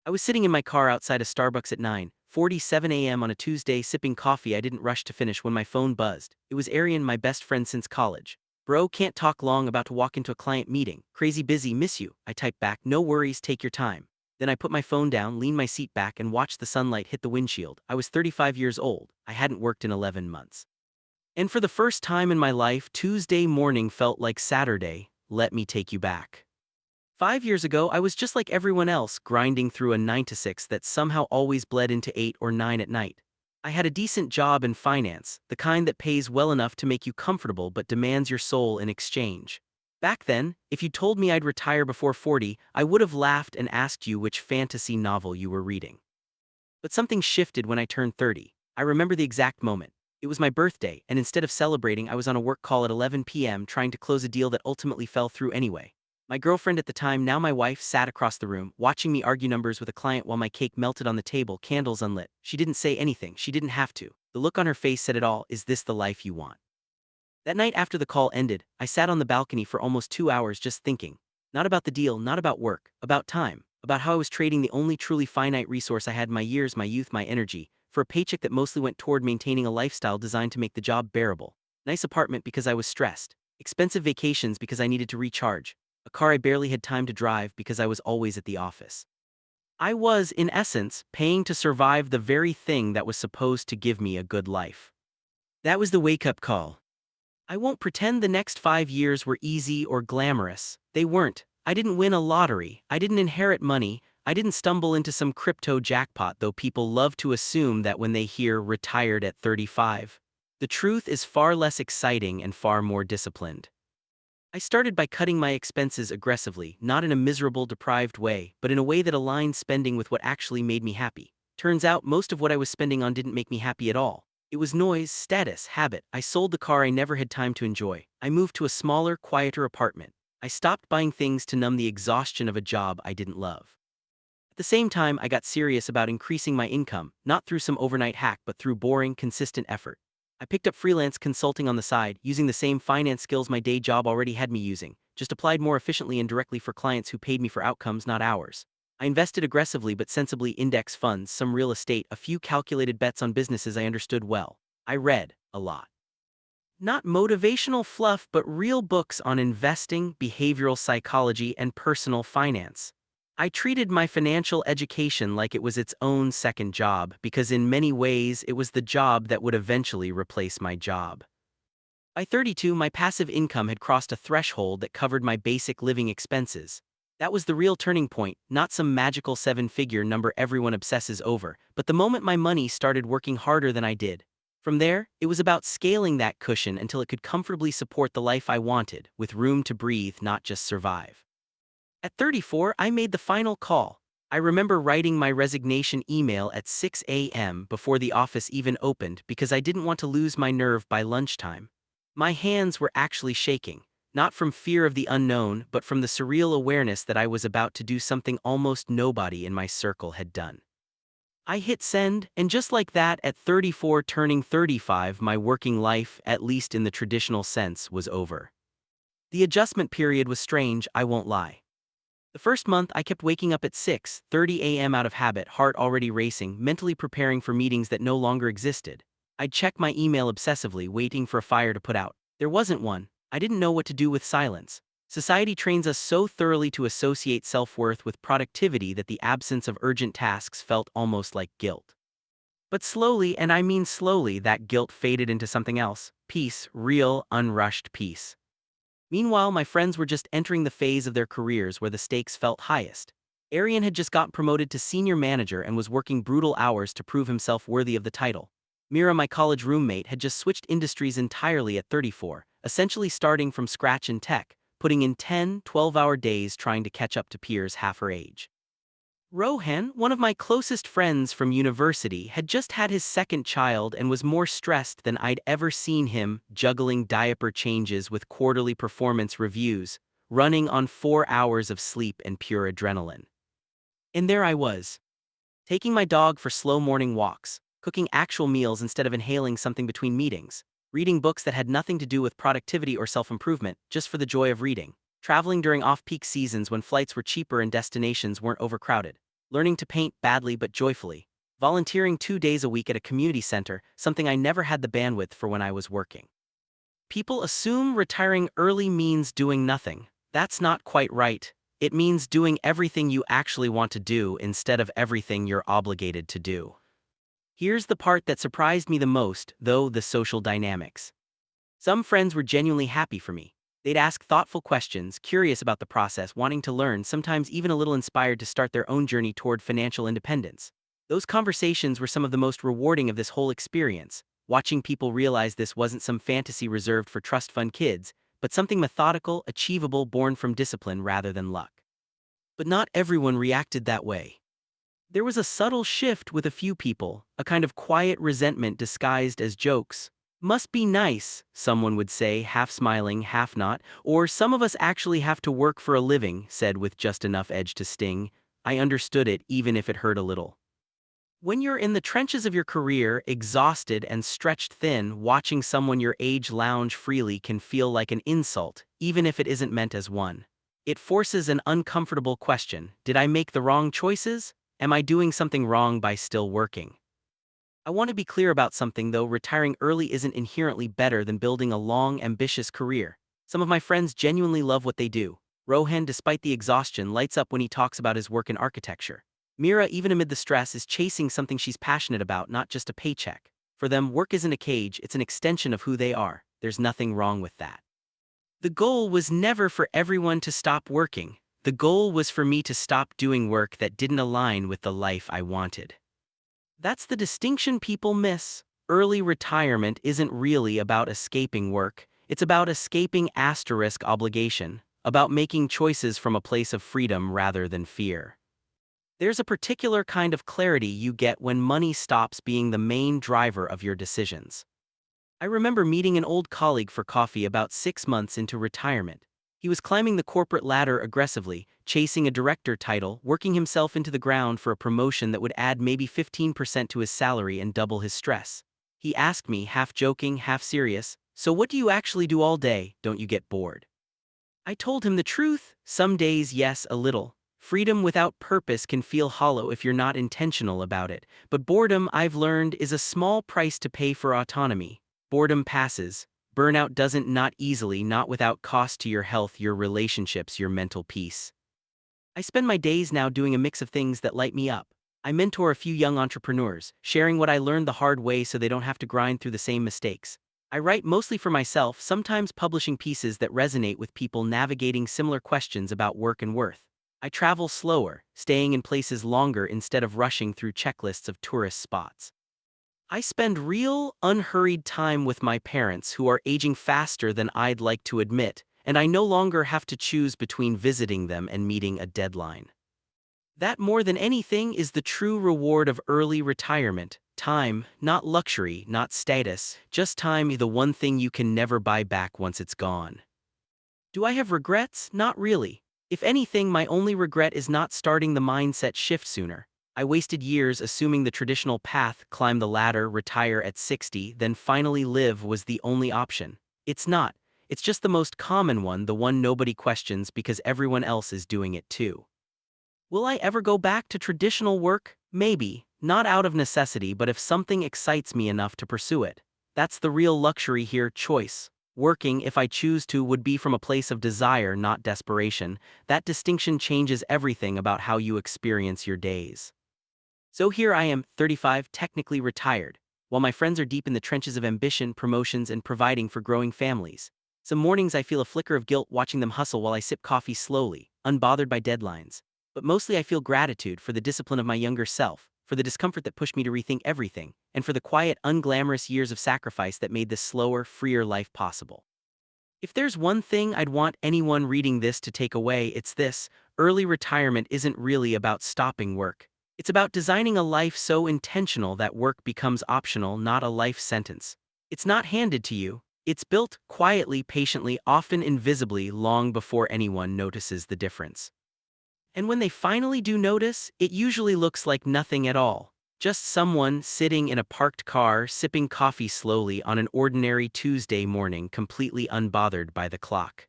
I was sitting in my car outside a Starbucks at 9:47 a.m. on a Tuesday sipping coffee I didn't rush to finish when my phone buzzed. It was Arian, my best friend since college. "Bro, can't talk long, about to walk into a client meeting. Crazy busy, miss you." I typed back, "No worries, take your time." Then I put my phone down, leaned my seat back and watched the sunlight hit the windshield. I was 35 years old. I hadn't worked in 11 months. And for the first time in my life, Tuesday morning felt like Saturday. Let me take you back. 5 years ago, I was just like everyone else, grinding through a 9 to 6 that somehow always bled into 8 or 9 at night. I had a decent job in finance, the kind that pays well enough to make you comfortable but demands your soul in exchange. Back then, if you told me I'd retire before 40, I would have laughed and asked you which fantasy novel you were reading. But something shifted when I turned 30. I remember the exact moment. It was my birthday, and instead of celebrating, I was on a work call at 11 p.m. trying to close a deal that ultimately fell through anyway. My girlfriend at the time, now my wife, sat across the room, watching me argue numbers with a client while my cake melted on the table, candles unlit. She didn't say anything, she didn't have to. The look on her face said it all. Is this the life you want? That night after the call ended, I sat on the balcony for almost 2 hours just thinking. Not about the deal, not about work, about time, about how I was trading the only truly finite resource I had, my years, my youth, my energy, for a paycheck that mostly went toward maintaining a lifestyle designed to make the job bearable. Nice apartment because I was stressed. Expensive vacations because I needed to recharge. A car I barely had time to drive because I was always at the office. I was, in essence, paying to survive the very thing that was supposed to give me a good life. That was the wake-up call. I won't pretend the next 5 years were easy or glamorous. They weren't. I didn't win a lottery. I didn't inherit money. I didn't stumble into some crypto jackpot, though people love to assume that when they hear retired at 35. The truth is far less exciting and far more disciplined. I started by cutting my expenses aggressively, not in a miserable, deprived way, but in a way that aligned spending with what actually made me happy. Turns out, most of what I was spending on didn't make me happy at all. It was noise, status, habit. I sold the car I never had time to enjoy. I moved to a smaller, quieter apartment. I stopped buying things to numb the exhaustion of a job I didn't love. At the same time, I got serious about increasing my income, not through some overnight hack but through boring, consistent effort. I picked up freelance consulting on the side, using the same finance skills my day job already had me using, just applied more efficiently and directly for clients who paid me for outcomes, not hours. I invested aggressively but sensibly: index funds, some real estate, a few calculated bets on businesses I understood well. I read a lot. Not motivational fluff, but real books on investing, behavioral psychology, and personal finance. I treated my financial education like it was its own second job, because in many ways it was the job that would eventually replace my job. By 32, my passive income had crossed a threshold that covered my basic living expenses. That was the real turning point, not some magical seven-figure number everyone obsesses over, but the moment my money started working harder than I did. From there, it was about scaling that cushion until it could comfortably support the life I wanted, with room to breathe, not just survive. At 34, I made the final call. I remember writing my resignation email at 6 a.m. before the office even opened because I didn't want to lose my nerve by lunchtime. My hands were actually shaking, not from fear of the unknown, but from the surreal awareness that I was about to do something almost nobody in my circle had done. I hit send, and just like that, at 34 turning 35, my working life, at least in the traditional sense, was over. The adjustment period was strange, I won't lie. The first month, I kept waking up at 6:30 a.m. out of habit, heart already racing, mentally preparing for meetings that no longer existed. I'd check my email obsessively, waiting for a fire to put out. There wasn't one. I didn't know what to do with silence. Society trains us so thoroughly to associate self-worth with productivity that the absence of urgent tasks felt almost like guilt. But slowly, and I mean slowly, that guilt faded into something else: peace, real, unrushed peace. Meanwhile, my friends were just entering the phase of their careers where the stakes felt highest. Arian had just gotten promoted to senior manager and was working brutal hours to prove himself worthy of the title. Mira, my college roommate, had just switched industries entirely at 34, essentially starting from scratch in tech, putting in 10, 12-hour days trying to catch up to peers half her age. Rohan, one of my closest friends from university, had just had his second child and was more stressed than I'd ever seen him, juggling diaper changes with quarterly performance reviews, running on 4 hours of sleep and pure adrenaline. And there I was, taking my dog for slow morning walks, cooking actual meals instead of inhaling something between meetings, reading books that had nothing to do with productivity or self-improvement, just for the joy of reading, traveling during off-peak seasons when flights were cheaper and destinations weren't overcrowded, learning to paint badly but joyfully, volunteering 2 days a week at a community center, something I never had the bandwidth for when I was working. People assume retiring early means doing nothing. That's not quite right. It means doing everything you actually want to do instead of everything you're obligated to do. Here's the part that surprised me the most, though: the social dynamics. Some friends were genuinely happy for me. They'd ask thoughtful questions, curious about the process, wanting to learn, sometimes even a little inspired to start their own journey toward financial independence. Those conversations were some of the most rewarding of this whole experience, watching people realize this wasn't some fantasy reserved for trust fund kids, but something methodical, achievable, born from discipline rather than luck. But not everyone reacted that way. There was a subtle shift with a few people, a kind of quiet resentment disguised as jokes. "Must be nice," someone would say, half smiling, half not, or "some of us actually have to work for a living," said with just enough edge to sting. I understood it, even if it hurt a little. When you're in the trenches of your career, exhausted and stretched thin, watching someone your age lounge freely can feel like an insult, even if it isn't meant as one. It forces an uncomfortable question: did I make the wrong choices? Am I doing something wrong by still working? I want to be clear about something though: retiring early isn't inherently better than building a long, ambitious career. Some of my friends genuinely love what they do. Rohan, despite the exhaustion, lights up when he talks about his work in architecture. Mira, even amid the stress, is chasing something she's passionate about, not just a paycheck. For them, work isn't a cage, it's an extension of who they are. There's nothing wrong with that. The goal was never for everyone to stop working. The goal was for me to stop doing work that didn't align with the life I wanted. That's the distinction people miss. Early retirement isn't really about escaping work. It's about escaping asterisk obligation, about making choices from a place of freedom rather than fear. There's a particular kind of clarity you get when money stops being the main driver of your decisions. I remember meeting an old colleague for coffee about 6 months into retirement. He was climbing the corporate ladder aggressively, chasing a director title, working himself into the ground for a promotion that would add maybe 15% to his salary and double his stress. He asked me, half joking, half serious, "So what do you actually do all day? Don't you get bored?" I told him the truth: some days, yes, a little. Freedom without purpose can feel hollow if you're not intentional about it, but boredom, I've learned, is a small price to pay for autonomy. Boredom passes. Burnout doesn't, not easily, not without cost to your health, your relationships, your mental peace. I spend my days now doing a mix of things that light me up. I mentor a few young entrepreneurs, sharing what I learned the hard way so they don't have to grind through the same mistakes. I write mostly for myself, sometimes publishing pieces that resonate with people navigating similar questions about work and worth. I travel slower, staying in places longer instead of rushing through checklists of tourist spots. I spend real, unhurried time with my parents, who are aging faster than I'd like to admit, and I no longer have to choose between visiting them and meeting a deadline. That, more than anything, is the true reward of early retirement. Time, not luxury, not status, just time, the one thing you can never buy back once it's gone. Do I have regrets? Not really. If anything, my only regret is not starting the mindset shift sooner. I wasted years assuming the traditional path: climb the ladder, retire at 60, then finally live, was the only option. It's not. It's just the most common one, the one nobody questions because everyone else is doing it too. Will I ever go back to traditional work? Maybe. Not out of necessity, but if something excites me enough to pursue it. That's the real luxury here: choice. Working, if I choose to, would be from a place of desire, not desperation. That distinction changes everything about how you experience your days. So here I am, 35, technically retired, while my friends are deep in the trenches of ambition, promotions, and providing for growing families. Some mornings I feel a flicker of guilt watching them hustle while I sip coffee slowly, unbothered by deadlines. But mostly I feel gratitude for the discipline of my younger self, for the discomfort that pushed me to rethink everything, and for the quiet, unglamorous years of sacrifice that made this slower, freer life possible. If there's one thing I'd want anyone reading this to take away, it's this: early retirement isn't really about stopping work. It's about designing a life so intentional that work becomes optional, not a life sentence. It's not handed to you. It's built quietly, patiently, often invisibly, long before anyone notices the difference. And when they finally do notice, it usually looks like nothing at all. Just someone sitting in a parked car, sipping coffee slowly on an ordinary Tuesday morning, completely unbothered by the clock.